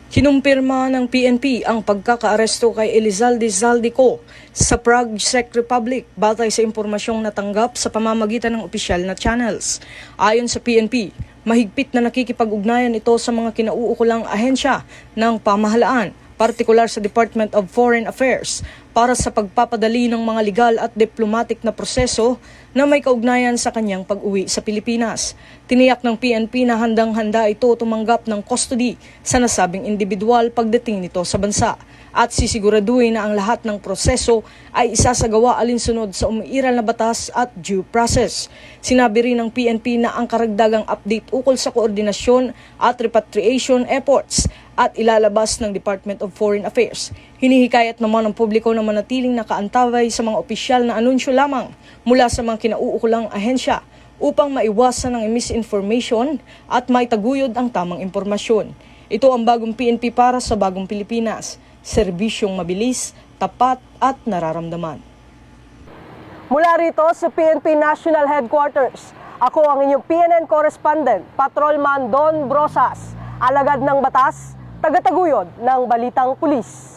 Kinumpirma ng PNP ang pagkakaaresto kay Elizalde Zaldico sa Prague, Czech Republic batay sa impormasyong natanggap sa pamamagitan ng opisyal na channels. Ayon sa PNP, mahigpit na nakikipag-ugnayan ito sa mga kinauukulang ahensya ng pamahalaan, partikular sa Department of Foreign Affairs, para sa pagpapadali ng mga legal at diplomatic na proseso na may kaugnayan sa kanyang pag-uwi sa Pilipinas. Tiniyak ng PNP na handang-handa ito tumanggap ng custody sa nasabing individual pagdating nito sa bansa at sisiguraduhin na ang lahat ng proseso ay isasagawa alinsunod sa umiiral na batas at due process. Sinabi rin ng PNP na ang karagdagang update ukol sa koordinasyon at repatriation efforts at ilalabas ng Department of Foreign Affairs. Hinihikayat naman ng publiko na manatiling nakaantabay sa mga opisyal na anunsyo lamang mula sa mga kinauukulang ahensya upang maiwasan ang misinformation at maitaguyod ang tamang impormasyon. Ito ang bagong PNP para sa bagong Pilipinas. Serbisyong mabilis, tapat at nararamdaman. Mula rito sa PNP National Headquarters, ako ang inyong PNN correspondent, Patrolman Don Brosas, alagad ng batas, tagataguyod ng Balitang Pulis.